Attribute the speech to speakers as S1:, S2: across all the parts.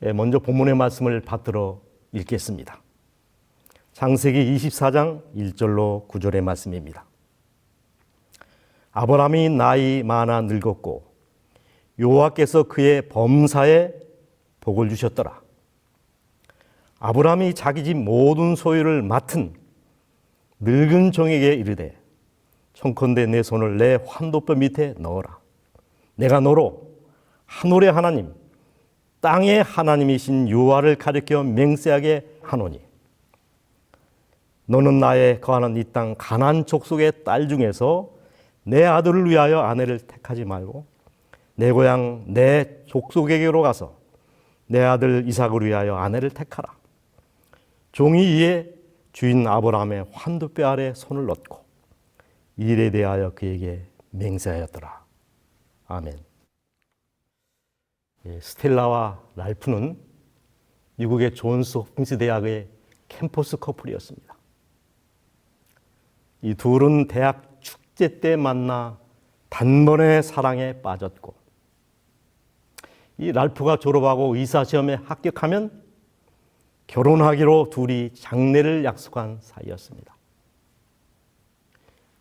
S1: 먼저 본문의 말씀을 받들어 읽겠습니다. 창세기 24장 1절로 9절의 말씀입니다. 아브라함이 나이 많아 늙었고 여호와께서 그의 범사에 복을 주셨더라. 아브라함이 자기 집 모든 소유를 맡은 늙은 종에게 이르되 청컨대 내 손을 내 환도뼈 밑에 넣어라. 내가 너로 하늘의 하나님 땅의 하나님이신 여호와를 가리켜 맹세하게 하노니 너는 나의 거하는 이 땅 가나안 족속의 딸 중에서 내 아들을 위하여 아내를 택하지 말고 내 고향 내 족속에게로 가서 내 아들 이삭을 위하여 아내를 택하라. 종이 이에 주인 아브라함의 환도뼈 아래 손을 넣고 이 일에 대하여 그에게 맹세하였더라. 아멘. 스텔라와 랄프는 미국의 존스 홉킨스 대학의 캠퍼스 커플이었습니다. 이 둘은 대학 축제 때 만나 단번에 사랑에 빠졌고 이 랄프가 졸업하고 의사시험에 합격하면 결혼하기로 둘이 장례를 약속한 사이였습니다.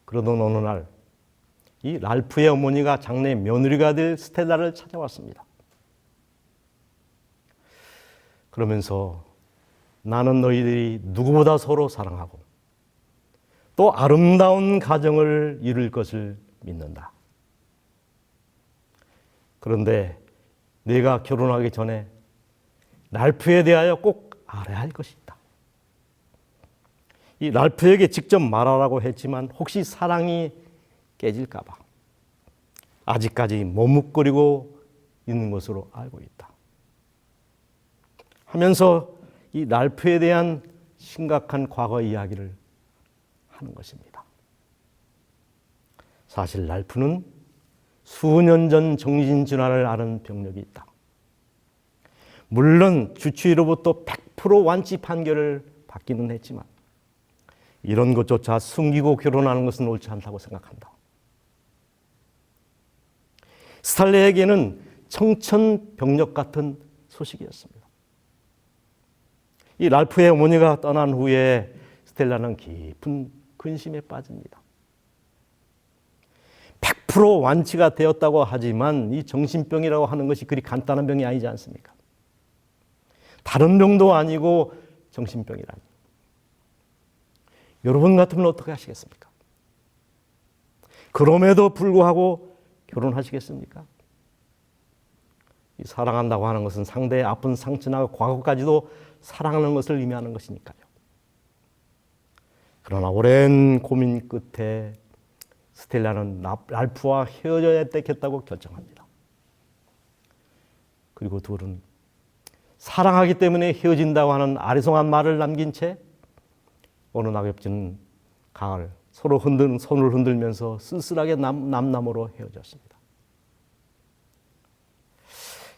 S1: 그러던 어느 날 이 랄프의 어머니가 장래 며느리가 될 스텔라를 찾아왔습니다. 그러면서 나는 너희들이 누구보다 서로 사랑하고 또 아름다운 가정을 이룰 것을 믿는다. 그런데 내가 결혼하기 전에 랄프에 대하여 꼭 알아야 할 것이 있다. 이 랄프에게 직접 말하라고 했지만 혹시 사랑이 깨질까 봐 아직까지 머뭇거리고 있는 것으로 알고 있다. 하면서 이 랄프에 대한 심각한 과거 이야기를 하는 것입니다. 사실 랄프는 수년 전 정신질환을 앓은 병력이 있다. 물론 주치의로부터 100% 완치 판결을 받기는 했지만 이런 것조차 숨기고 결혼하는 것은 옳지 않다고 생각한다. 스탈레에게는 청천벽력 같은 소식이었습니다. 이 랄프의 어머니가 떠난 후에 스텔라는 깊은 근심에 빠집니다. 100% 완치가 되었다고 하지만 이 정신병이라고 하는 것이 그리 간단한 병이 아니지 않습니까? 다른 병도 아니고 정신병이라니. 여러분 같으면 어떻게 하시겠습니까? 그럼에도 불구하고 결혼하시겠습니까? 이 사랑한다고 하는 것은 상대의 아픈 상처나 과거까지도 사랑하는 것을 의미하는 것이니까요. 그러나 오랜 고민 끝에 스텔라는 랄프와 헤어져야 되겠다고 결정합니다. 그리고 둘은 사랑하기 때문에 헤어진다고 하는 아리송한 말을 남긴 채 어느 낙엽지는 가을 서로 손을 흔들면서 쓸쓸하게 남남으로 헤어졌습니다.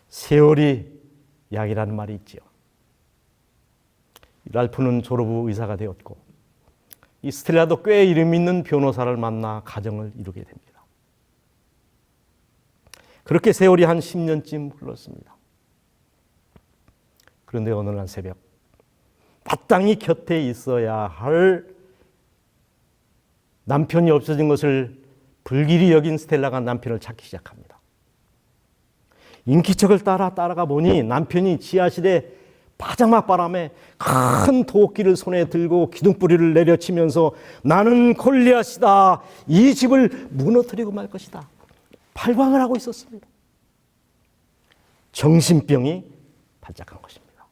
S1: 세월이 약이라는 말이 있지요. 랄프는 졸업 후 의사가 되었고 이 스텔라도 꽤 이름 있는 변호사를 만나 가정을 이루게 됩니다. 그렇게 세월이 한 10년쯤 흘렀습니다. 그런데 어느 날 새벽 마땅히 곁에 있어야 할 남편이 없어진 것을 불길이 여긴 스텔라가 남편을 찾기 시작합니다. 인기척을 따라가 보니 남편이 지하실에 바자막 바람에 큰 도끼를 손에 들고 기둥뿌리를 내려치면서 나는 골리앗이다. 이 집을 무너뜨리고 말 것이다. 발광을 하고 있었습니다. 정신병이 발작한 것입니다.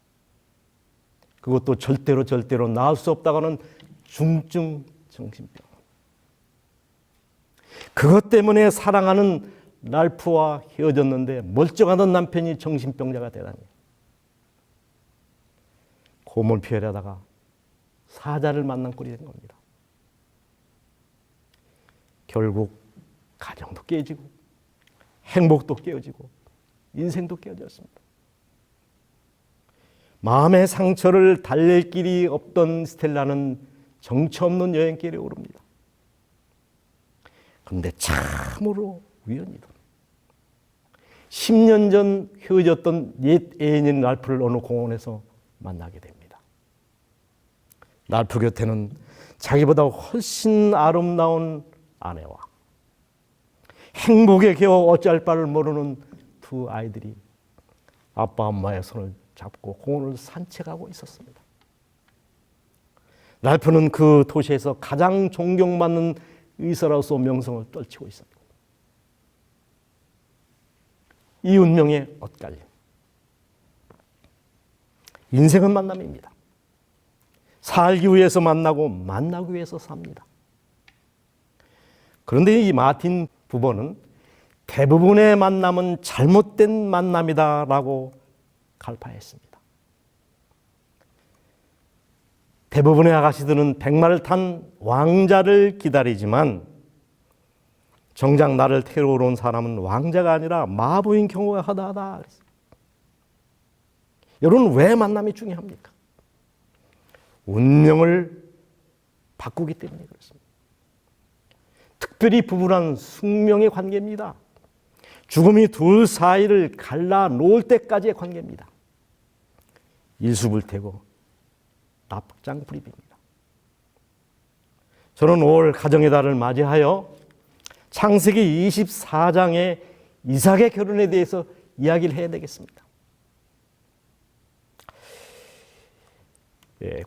S1: 그것도 절대로 나을 수 없다고 하는 중증 정신병. 그것 때문에 사랑하는 랄프와 헤어졌는데 멀쩡하던 남편이 정신병자가 되다니. 곰을 피하려다가 사자를 만난 꼴이 된 겁니다. 결국 가정도 깨지고 행복도 깨어지고 인생도 깨어졌습니다. 마음의 상처를 달랠 길이 없던 스텔라는 정처 없는 여행길에 오릅니다. 그런데 참으로 우연히도 10년 전 헤어졌던 옛 애인인 랄프를 어느 공원에서 만나게 됩니다. 랄프 곁에는 자기보다 훨씬 아름다운 아내와 행복에 겨워 어찌할 바를 모르는 두 아이들이 아빠 엄마의 손을 잡고 공원을 산책하고 있었습니다. 랄프는 그 도시에서 가장 존경받는 의사로서 명성을 떨치고 있었고, 이 운명의 엇갈림. 인생은 만남입니다. 살기 위해서 만나고 만나기 위해서 삽니다. 그런데 이 마틴 부부는 대부분의 만남은 잘못된 만남이다라고 갈파했습니다. 대부분의 아가씨들은 백마를 탄 왕자를 기다리지만 정작 나를 태우러 온 사람은 왕자가 아니라 마부인 경우가 허다하다. 여러분, 왜 만남이 중요합니까? 운명을 바꾸기 때문에 그렇습니다. 특별히 부부란 숙명의 관계입니다. 죽음이 둘 사이를 갈라놓을 때까지의 관계입니다. 일수불태고 납장불입입니다. 저는 올 가정의 달을 맞이하여 창세기 24장의 이삭의 결혼에 대해서 이야기를 해야 되겠습니다.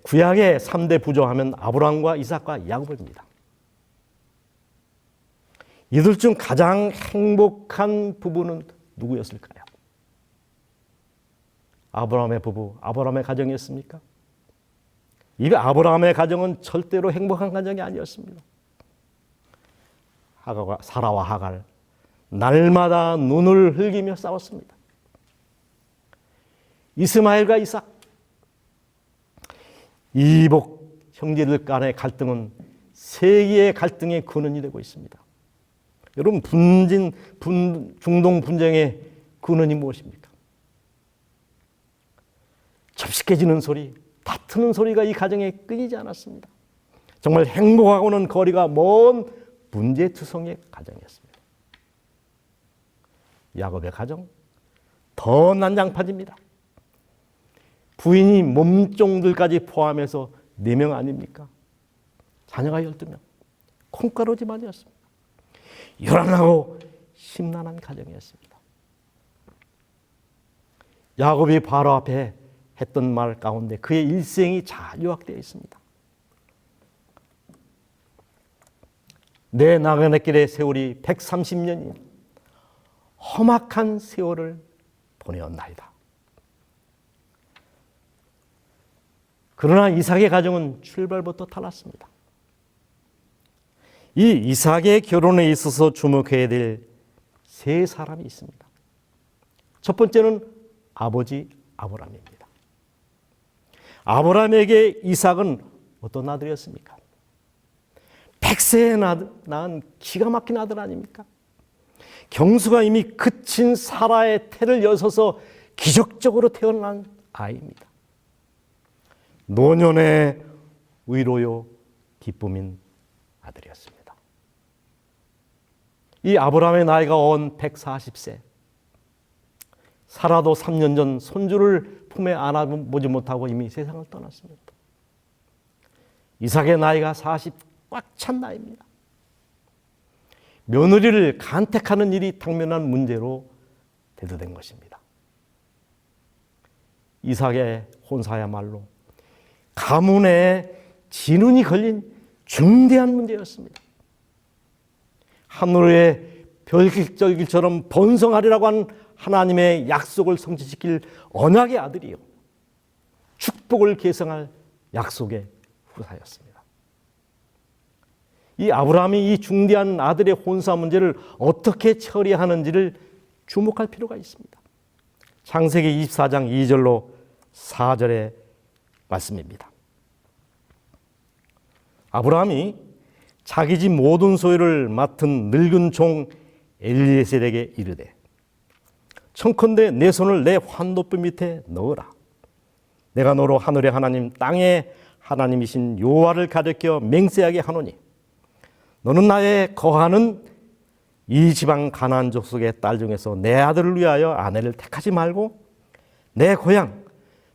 S1: 구약의 3대 부조하면 아브라함과 이삭과 야곱입니다. 이들 중 가장 행복한 부부는 누구였을까요? 아브라함의 부부, 아브라함의 가정이었습니까? 이 아브라함의 가정은 절대로 행복한 가정이 아니었습니다. 사라와 하갈, 날마다 눈을 흘기며 싸웠습니다. 이스마엘과 이삭, 이복 형제들 간의 갈등은 세계의 갈등의 근원이 되고 있습니다. 여러분, 중동 분쟁의 근원이 무엇입니까? 접시 깨지는 소리, 다투는 소리가 이 가정에 끊이지 않았습니다. 정말 행복하고는 거리가 먼 문제투성의 가정이었습니다. 야곱의 가정, 더 난장판입니다. 부인이 몸종들까지 포함해서 4명 아닙니까? 자녀가 12명, 콩가루지만이었습니다. 요란하고 심란한 가정이었습니다. 야곱이 바로 앞에 했던 말 가운데 그의 일생이 잘 요약되어 있습니다. 내 나그네 길의 세월이 130년이 험악한 세월을 보내었나이다. 그러나 이삭의 가정은 출발부터 달랐습니다. 이 이삭의 결혼에 있어서 주목해야 될 3사람이 있습니다. 첫 번째는 아버지 아브라함입니다. 아브라함에게 이삭은 어떤 아들이었습니까? 100세에 낳은 기가 막힌 아들 아닙니까? 경수가 이미 그친 사라의 태를 여서서 기적적으로 태어난 아이입니다. 노년의 위로요 기쁨인 아들이었습니다. 이 아브라함의 나이가 온 140세, 사라도 3년 전 손주를 품에 안아보지 못하고 이미 세상을 떠났습니다. 이삭의 나이가 40 꽉 찬 나이입니다. 며느리를 간택하는 일이 당면한 문제로 대두된 것입니다. 이삭의 혼사야말로 가문의 진운이 걸린 중대한 문제였습니다. 하늘의 별길처럼 번성하리라고 한 하나님의 약속을 성취시킬 언약의 아들이요, 축복을 계승할 약속의 후사였습니다. 이 아브라함이 이 중대한 아들의 혼사 문제를 어떻게 처리하는지를 주목할 필요가 있습니다. 창세기 24장 2절로 4절의 말씀입니다. 아브라함이 자기 집 모든 소유를 맡은 늙은 종 엘리에셀에게 이르되, 청컨대 내 손을 내 환도뼈 밑에 넣어라. 내가 너로 하늘의 하나님 땅의 하나님이신 여호와를 가리켜 맹세하게 하노니 너는 나의 거하는 이 지방 가나안 족속의 딸 중에서 내 아들을 위하여 아내를 택하지 말고 내 고향,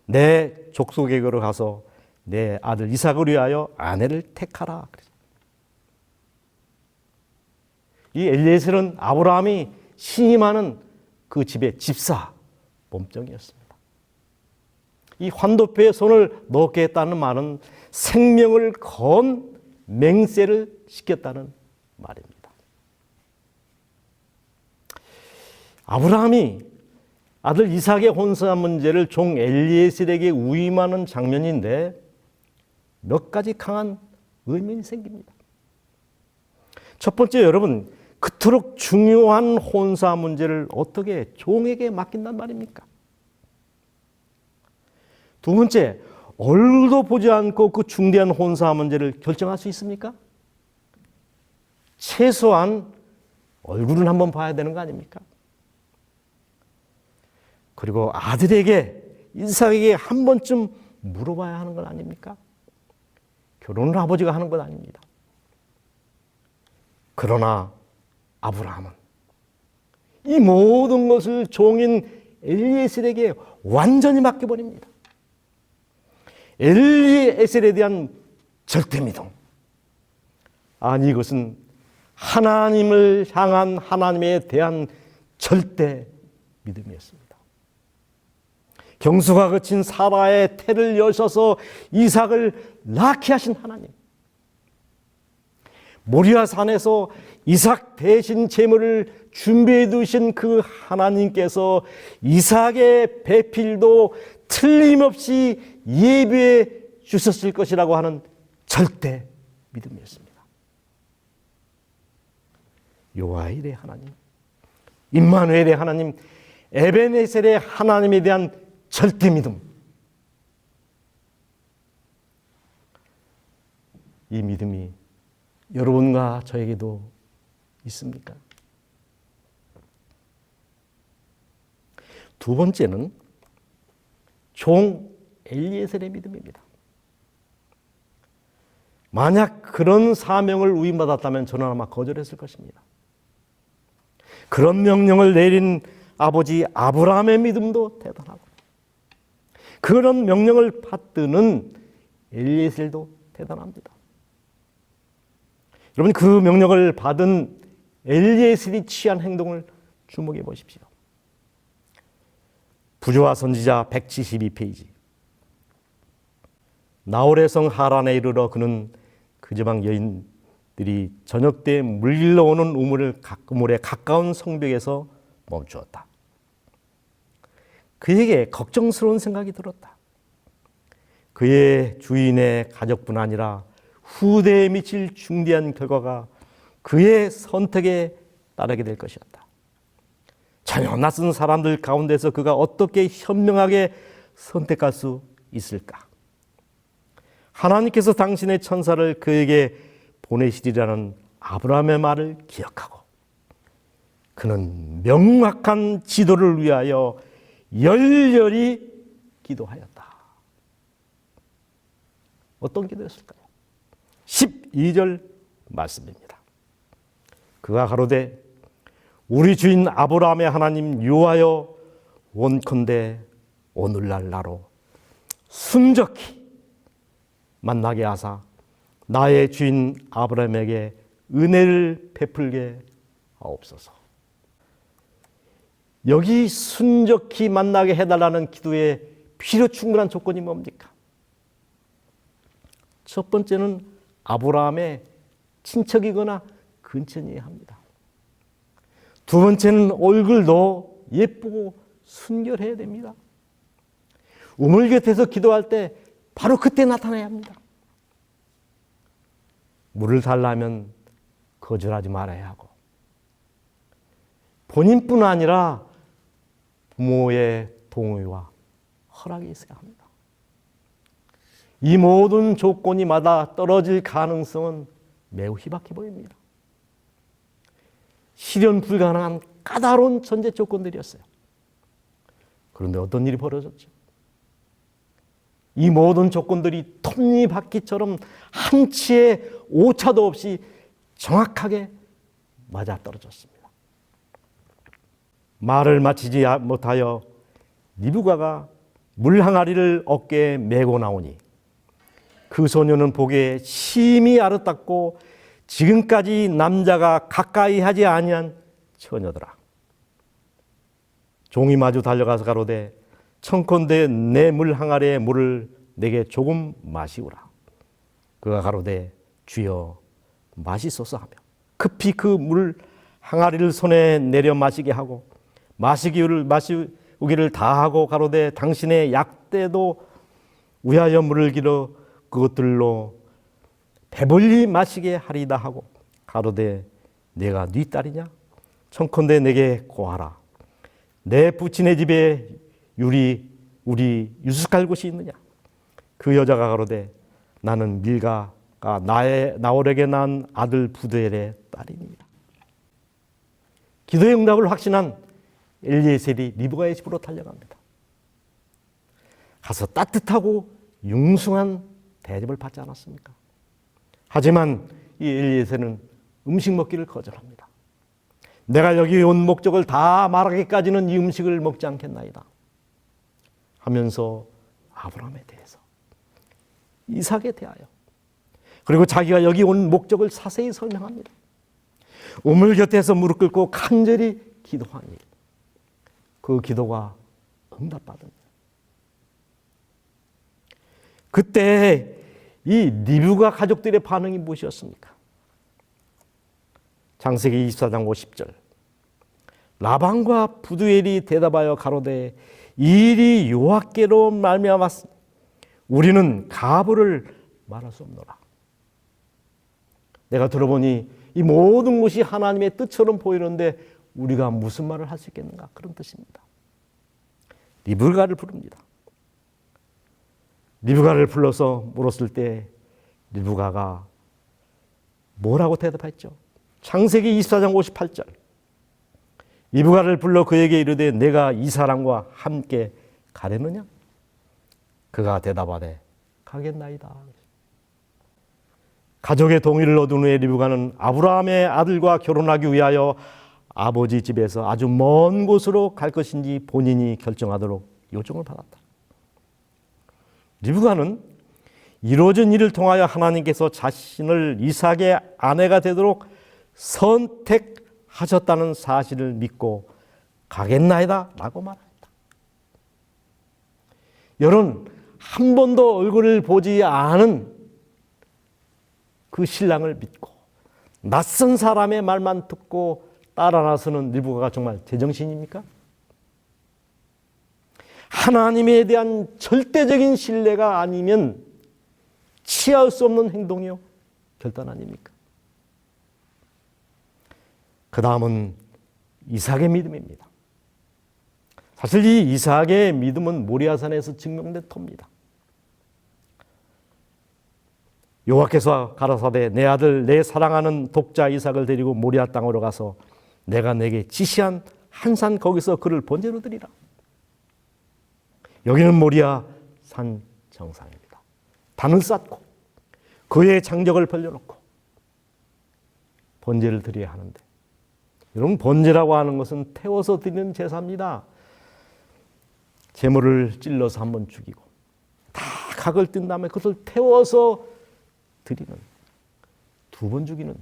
S1: 내 족속에게로 가서 내 아들 이삭을 위하여 아내를 택하라. 이 엘리에셀은 아브라함이 신임하는 그 집의 집사 몸종이었습니다. 이 환도표에 손을 넣게 했다는 말은 생명을 건 맹세를 시켰다는 말입니다. 아브라함이 아들 이삭의 혼사 문제를 종 엘리에셀에게 위임하는 장면인데 몇 가지 강한 의미가 생깁니다. 첫 번째, 여러분, 그토록 중요한 혼사 문제를 어떻게 종에게 맡긴단 말입니까? 두 번째, 얼굴도 보지 않고 그 중대한 혼사 문제를 결정할 수 있습니까? 최소한 얼굴은 한번 봐야 되는 거 아닙니까? 그리고 아들에게, 이삭에게 한 번쯤 물어봐야 하는 건 아닙니까? 결혼을 아버지가 하는 건 아닙니다. 그러나 아브라함은 이 모든 것을 종인 엘리에셀에게 완전히 맡겨버립니다. 엘리에셀에 대한 절대 믿음. 아니, 이것은 하나님을 향한 하나님에 대한 절대 믿음이었습니다. 경수가 그친 사라의 태를 여셔서 이삭을 낳게 하신 하나님. 모리아 산에서 이삭 대신 제물을 준비해 두신 그 하나님께서 이삭의 배필도 틀림없이 예비해 주셨을 것이라고 하는 절대 믿음이었습니다. 여호와의 하나님, 임마누엘의 하나님, 에베네셀의 하나님에 대한 절대 믿음. 이 믿음이 여러분과 저에게도 있습니까? 두 번째는 종 엘리에셀의 믿음입니다. 만약 그런 사명을 위임받았다면 저는 아마 거절했을 것입니다. 그런 명령을 내린 아버지 아브라함의 믿음도 대단하고, 그런 명령을 받드는 엘리에셀도 대단합니다. 여러분, 그 명령을 받은 엘리에셀이 취한 행동을 주목해 보십시오. 부조와 선지자 172페이지. 나홀의 성 하란에 이르러 그는 그 지방 여인들이 저녁 때 물길러 오는 우물에 가까운 성벽에서 멈추었다. 그에게 걱정스러운 생각이 들었다. 그의 주인의 가족뿐 아니라 후대에 미칠 중대한 결과가 그의 선택에 따르게 될 것이었다. 전혀 낯선 사람들 가운데서 그가 어떻게 현명하게 선택할 수 있을까? 하나님께서 당신의 천사를 그에게 보내시리라는 아브라함의 말을 기억하고 그는 명확한 지도를 위하여 열렬히 기도하였다. 어떤 기도였을까요? 12절 말씀입니다. 그가 가로되 우리 주인 아브라함의 하나님 여호와여, 원컨대 오늘날 나로 순적히 만나게 하사 나의 주인 아브라함에게 은혜를 베풀게 하옵소서. 여기 순적히 만나게 해달라는 기도의 필요 충분한 조건이 뭡니까? 첫 번째는 아브라함의 친척이거나 근친이어야 합니다. 두 번째는 얼굴도 예쁘고 순결해야 됩니다. 우물 곁에서 기도할 때 바로 그때 나타나야 합니다. 물을 달라면 거절하지 말아야 하고, 본인뿐 아니라 부모의 동의와 허락이 있어야 합니다. 이 모든 조건이 맞아 떨어질 가능성은 매우 희박해 보입니다. 실현 불가능한 까다로운 전제 조건들이었어요. 그런데 어떤 일이 벌어졌죠? 이 모든 조건들이 톱니바퀴처럼 한치의 오차도 없이 정확하게 맞아떨어졌습니다. 말을 마치지 못하여 리브가가 물 항아리를 어깨에 메고 나오니 그 소녀는 보기에 심히 아름답고 지금까지 남자가 가까이 하지 아니한 처녀더라. 종이 마주 달려가서 가로되 청컨대 내 물 항아리의 물을 내게 조금 마시우라. 그가 가로되 주여 마시소서 하며 급히 그 물 항아리를 손에 내려 마시게 하고 마시우기를 다하고 가로되 당신의 약대도 위하여 물을 길어 그것들로 배불리 마시게 하리다 하고 가로되 내가 네 딸이냐? 청컨대 내게 고하라. 내 부친의 집에 우리 유숙할 곳이 있느냐? 그 여자가 가로되 나는 밀가가 나홀에게 낳은 아들 부두엘의 딸이니라. 기도의 응답을 확신한 엘리에셀이 리브가의 집으로 달려갑니다. 가서 따뜻하고 융숭한 대접을 받지 않았습니까? 하지만 이 엘리에셀은 음식 먹기를 거절합니다. 내가 여기 온 목적을 다 말하기까지는 이 음식을 먹지 않겠나이다 하면서 아브라함에 대해서, 이삭에 대하여, 그리고 자기가 여기 온 목적을 자세히 설명합니다. 우물 곁에서 무릎 꿇고 간절히 기도하니 그 기도가 응답받은 일. 그때 이 리브가 가족들의 반응이 무엇이었습니까? 창세기 24장 50절 라반과 부두엘이 대답하여 가로되 이 일이 여호와께로 말미암았으니 우리는 가부를 말할 수 없노라. 내가 들어보니 이 모든 것이 하나님의 뜻처럼 보이는데 우리가 무슨 말을 할 수 있겠는가? 그런 뜻입니다. 리브가를 부릅니다. 리브가를 불러서 물었을 때 리브가가 뭐라고 대답했죠? 창세기 24장 58절 리브가를 불러 그에게 이르되 내가 이 사람과 함께 가려느냐? 그가 대답하되 가겠나이다. 가족의 동의를 얻은 후에 리브가는 아브라함의 아들과 결혼하기 위하여 아버지 집에서 아주 먼 곳으로 갈 것인지 본인이 결정하도록 요청을 받았다. 리브가는 이루어진 일을 통하여 하나님께서 자신을 이삭의 아내가 되도록 선택하셨다는 사실을 믿고 가겠나이다 라고 말했다. 여러분, 한 번도 얼굴을 보지 않은 그 신랑을 믿고 낯선 사람의 말만 듣고 따라 나서는 리브가가 정말 제정신입니까? 하나님에 대한 절대적인 신뢰가 아니면 취할 수 없는 행동이요 결단 아닙니까? 그 다음은 이삭의 믿음입니다. 사실 이 이삭의 믿음은 모리아산에서 증명된 터입니다. 여호와께서 가라사대 내 아들 내 사랑하는 독자 이삭을 데리고 모리아 땅으로 가서 내가 내게 지시한 한 산 거기서 그를 번제로 드리라. 여기는 모리아 산 정상입니다. 단을 쌓고 그의 장적을 벌려놓고 번제를 드려야 하는데, 여러분, 번제라고 하는 것은 태워서 드리는 제사입니다. 제물을 찔러서 한번 죽이고 다 각을 뜬 다음에 그것을 태워서 드리는, 두 번 죽이는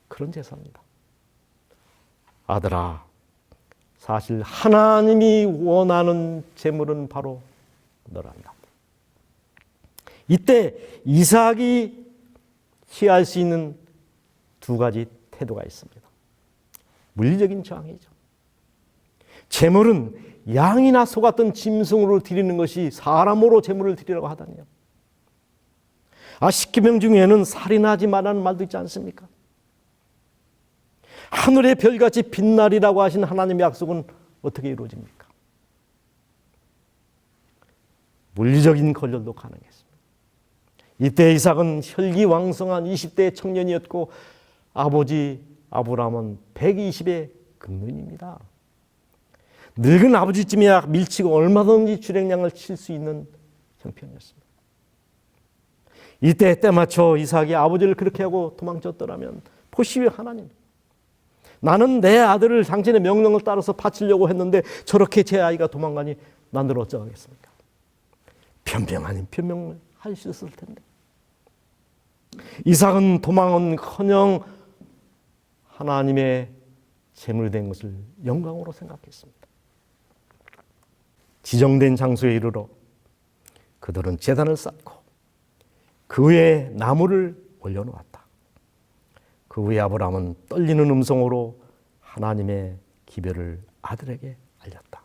S1: 그런 제사입니다. 아들아, 사실 하나님이 원하는 제물은 바로 너란다. 이때 이삭이 취할 수 있는 두 가지 태도가 있습니다. 물리적인 저항이죠. 제물은 양이나 소 같은 짐승으로 드리는 것이 사람으로 제물을 드리라고 하다니요. 십계명 중에는 살인하지 말라는 말도 있지 않습니까? 하늘의 별같이 빛나리라고 하신 하나님의 약속은 어떻게 이루어집니까? 물리적인 거절도 가능했습니다. 이때 이삭은 혈기왕성한 20대 청년이었고 아버지 아브라함은 120의 금년입니다. 늙은 아버지쯤이야 밀치고 얼마든지 주랭량을 칠 수 있는 형편이었습니다. 이때 때맞춰 이삭이 아버지를 그렇게 하고 도망쳤더라면 보시오 하나님, 나는 내 아들을 당신의 명령을 따라서 바치려고 했는데 저렇게 제 아이가 도망가니 나는 어쩌겠습니까? 변명 아닌 변명을 할 수 있을 텐데. 이삭은 도망은커녕 하나님의 제물이 된 것을 영광으로 생각했습니다. 지정된 장소에 이르러 그들은 제단을 쌓고 그 위에 나무를 올려놓았다. 그 후에 아브라함은 떨리는 음성으로 하나님의 기별을 아들에게 알렸다.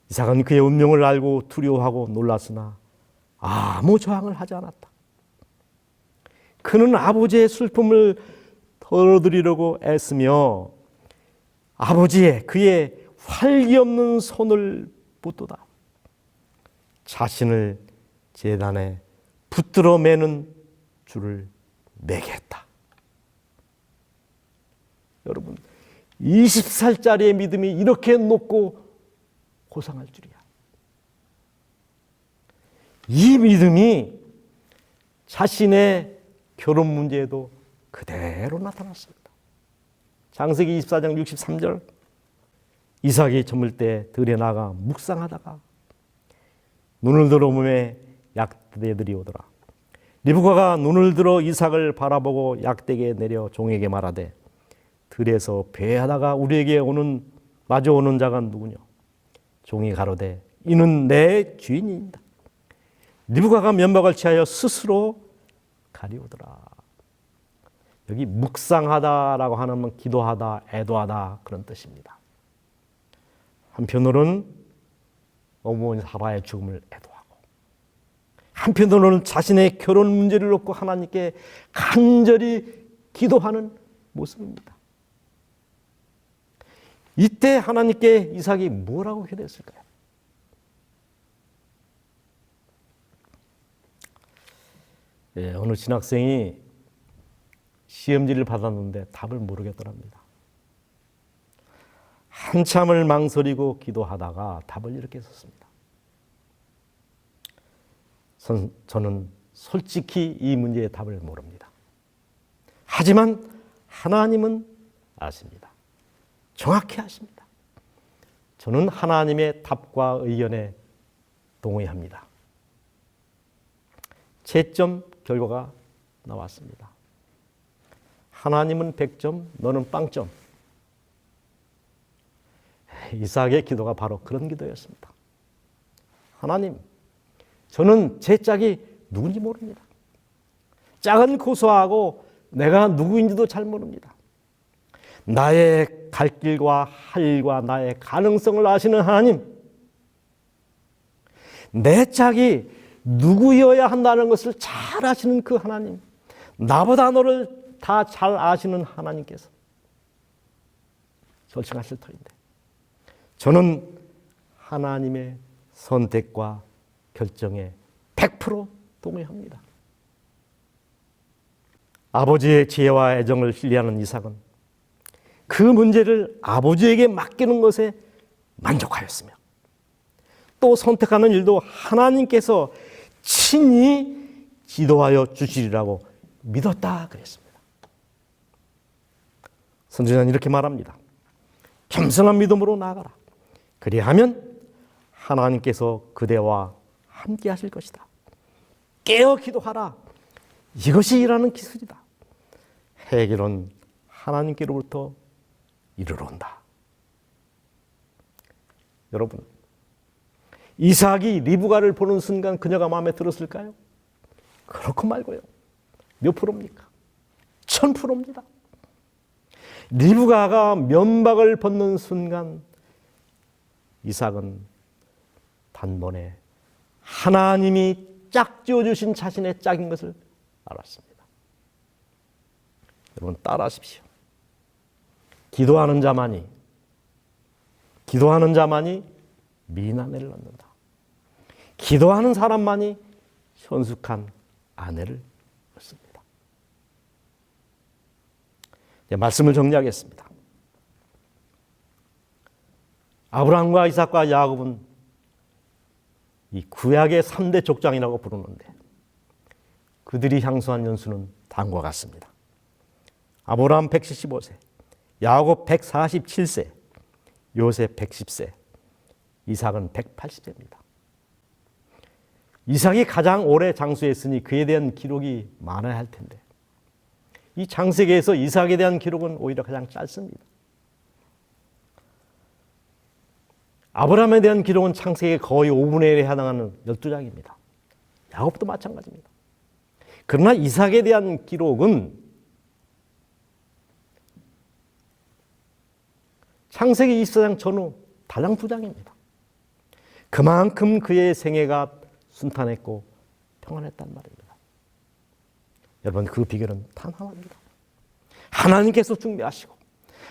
S1: 이삭은 그의 운명을 알고 두려워하고 놀랐으나 아무 저항을 하지 않았다. 그는 아버지의 슬픔을 덜어드리려고 애쓰며 아버지의 그의 활기 없는 손을 붙들다 자신을 제단에 붙들어 매는 줄을 매게 했다. 여러분, 20살짜리의 믿음이 이렇게 높고 고상할 줄이야. 이 믿음이 자신의 결혼 문제에도 그대로 나타났습니다. 창세기 24장 63절, 이삭이 저물 때 들에 나가 묵상하다가 눈을 들어 몸에 약대들이 오더라. 리브가가 눈을 들어 이삭을 바라보고 약대기에 내려 종에게 말하되 들에서 배하다가 우리에게 마주오는 자가 누구냐? 종이 가로되 이는 내 주인이다. 리브가가 면박을 취하여 스스로 가리우더라. 여기 묵상하다라고 하는 기도하다, 애도하다 그런 뜻입니다. 한편으로는 어머니 사라의 죽음을 애도하고 한편으로는 자신의 결혼 문제를 놓고 하나님께 간절히 기도하는 모습입니다. 이때 하나님께 이삭이 뭐라고 기도했을까요? 어느 신학생이 시험지를 받았는데 답을 모르겠더랍니다. 한참을 망설이고 기도하다가 답을 이렇게 썼습니다. 저는 솔직히 이 문제의 답을 모릅니다. 하지만 하나님은 아십니다. 정확히 아십니다. 저는 하나님의 답과 의견에 동의합니다. 채점 결과가 나왔습니다. 하나님은 100점, 너는 빵점. 이삭의 기도가 바로 그런 기도였습니다. 하나님, 저는 제 짝이 누군지 모릅니다. 짝은 고소하고 내가 누구인지도 잘 모릅니다. 나의 갈 길과 할 일과 나의 가능성을 아시는 하나님, 내 짝이 누구여야 한다는 것을 잘 아시는 그 하나님, 나보다 너를 다 잘 아시는 하나님께서 결정하실 터인데 저는 하나님의 선택과 결정에 100% 동의합니다. 아버지의 지혜와 애정을 신뢰하는 이삭은 그 문제를 아버지에게 맡기는 것에 만족하였으며 또 선택하는 일도 하나님께서 친히 지도하여 주시리라고 믿었다 그랬습니다. 선지자는 이렇게 말합니다. 겸손한 믿음으로 나아가라. 그리하면 하나님께서 그대와 함께 하실 것이다. 깨어 기도하라. 이것이 일하는 기술이다. 해결은 하나님께로부터 이르러 온다. 여러분, 이삭이 리브가를 보는 순간 그녀가 마음에 들었을까요? 그렇고 말고요. 몇 프로입니까? 1000%입니다. 리브가가 면박을 벗는 순간 이삭은 단번에 하나님이 짝지어 주신 자신의 짝인 것을 알았습니다. 여러분 따라하십시오. 기도하는 자만이 미인 아내를 낳는다. 기도하는 사람만이 현숙한 아내를 얻습니다. 말씀을 정리하겠습니다. 아브라함과 이삭과 야곱은 이 구약의 3대 족장이라고 부르는데 그들이 향수한 연수는 다음과 같습니다. 아브라함 175세, 야곱 147세, 요셉 110세, 이삭은 180세입니다. 이삭이 가장 오래 장수했으니 그에 대한 기록이 많아야 할 텐데 이 창세기에서 이삭에 대한 기록은 오히려 가장 짧습니다. 아브라함에 대한 기록은 창세기 거의 5분의 1에 해당하는 12장입니다. 야곱도 마찬가지입니다. 그러나 이삭에 대한 기록은 창세기 24장 전후 달랑 2장입니다. 그만큼 그의 생애가 순탄했고 평안했단 말입니다. 여러분, 그 비결은 단 하나입니다. 하나님께서 중매하시고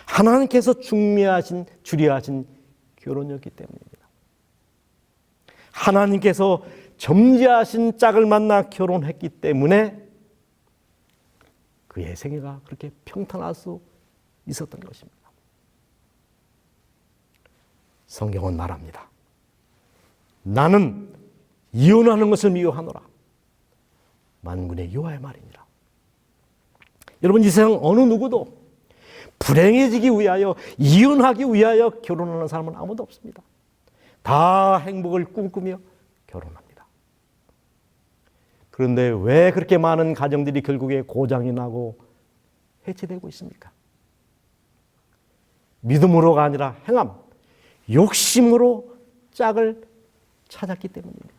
S1: 하나님께서 주리하신 결혼이었기 때문입니다. 하나님께서 점지하신 짝을 만나 결혼했기 때문에 그의 생애가 그렇게 평탄할 수 있었던 것입니다. 성경은 말합니다. 나는 이혼하는 것을 미워하노라. 만군의 여호와의 말이니라. 여러분, 이 세상 어느 누구도 불행해지기 위하여, 이혼하기 위하여 결혼하는 사람은 아무도 없습니다. 다 행복을 꿈꾸며 결혼합니다. 그런데 왜 그렇게 많은 가정들이 결국에 고장이 나고 해체되고 있습니까? 믿음으로가 아니라 행함, 욕심으로 짝을 찾았기 때문입니다.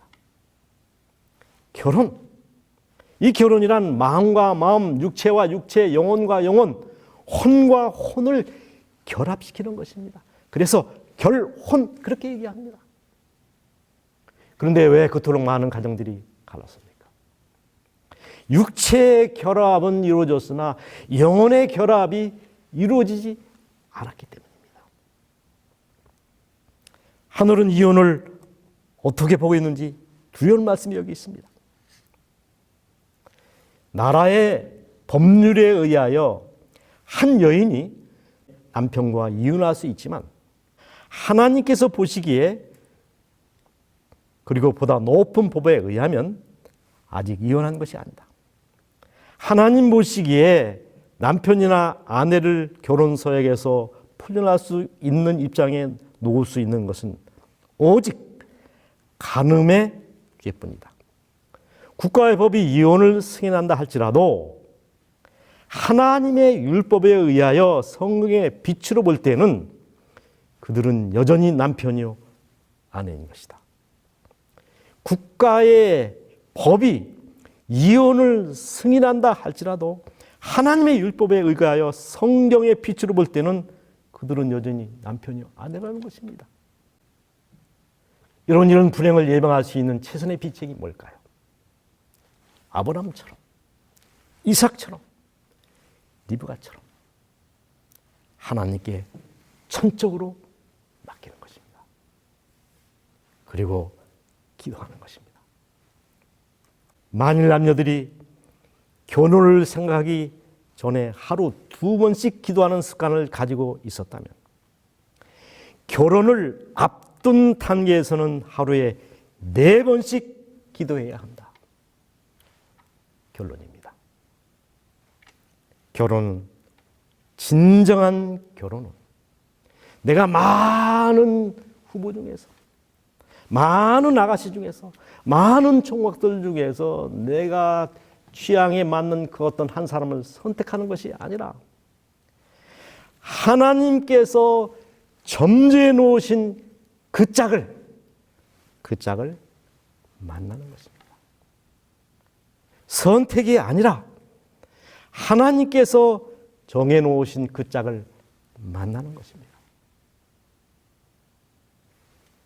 S1: 결혼, 이 결혼이란 마음과 마음, 육체와 육체, 영혼과 영혼, 혼과 혼을 결합시키는 것입니다. 그래서 결혼, 그렇게 얘기합니다. 그런데 왜 그토록 많은 가정들이 갈랐습니까? 육체의 결합은 이루어졌으나 영혼의 결합이 이루어지지 않았기 때문입니다. 하늘은 이혼을 어떻게 보고 있는지 두려운 말씀이 여기 있습니다. 나라의 법률에 의하여 한 여인이 남편과 이혼할 수 있지만 하나님께서 보시기에, 그리고 보다 높은 법에 의하면 아직 이혼한 것이 아니다. 하나님 보시기에 남편이나 아내를 결혼서약에서 풀려날 수 있는 입장에 놓을 수 있는 것은 오직 간음의 죄뿐이다. 국가의 법이 이혼을 승인한다 할지라도 하나님의 율법에 의하여 성경의 빛으로 볼 때는 그들은 여전히 남편이요 아내인 것이다. 국가의 법이 이혼을 승인한다 할지라도 하나님의 율법에 의하여 성경의 빛으로 볼 때는 그들은 여전히 남편이요 아내라는 것입니다. 이런 불행을 예방할 수 있는 최선의 비책이 뭘까요? 아브라함처럼, 이삭처럼, 리브가처럼 하나님께 전적으로 맡기는 것입니다. 그리고 기도하는 것입니다. 만일 남녀들이 결혼을 생각하기 전에 하루 2번씩 기도하는 습관을 가지고 있었다면 결혼을 앞둔 단계에서는 하루에 4번씩 기도해야 한다. 결론입니다. 결혼은, 진정한 결혼은 내가 많은 후보 중에서, 많은 아가씨 중에서, 많은 총각들 중에서 내가 취향에 맞는 그 어떤 한 사람을 선택하는 것이 아니라 하나님께서 점지해 놓으신 그 짝을 만나는 것입니다. 선택이 아니라 하나님께서 정해 놓으신 그 짝을 만나는 것입니다.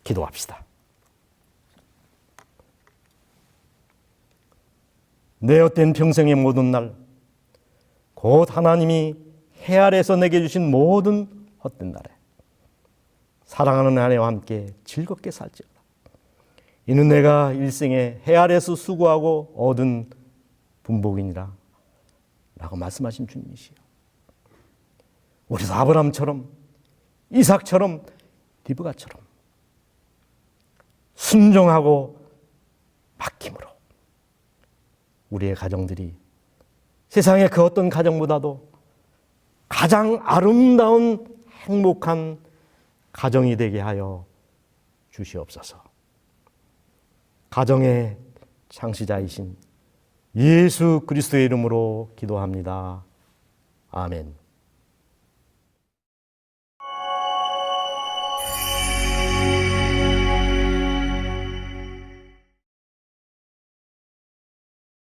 S1: 기도합시다. 내 헛된 평생의 모든 날, 곧 하나님이 해 아래에서 내게 주신 모든 헛된 날에 사랑하는 아내와 함께 즐겁게 살지어다. 이는 내가 일생에 해 아래에서 수고하고 얻은 분복이니라 라고 말씀하신 주님이시요. 우리도 아브라함처럼, 이삭처럼, 리브가처럼 순종하고 맡김으로 우리의 가정들이 세상의 그 어떤 가정보다도 가장 아름다운 행복한 가정이 되게 하여 주시옵소서. 가정의 창시자이신 예수 그리스도의 이름으로 기도합니다. 아멘.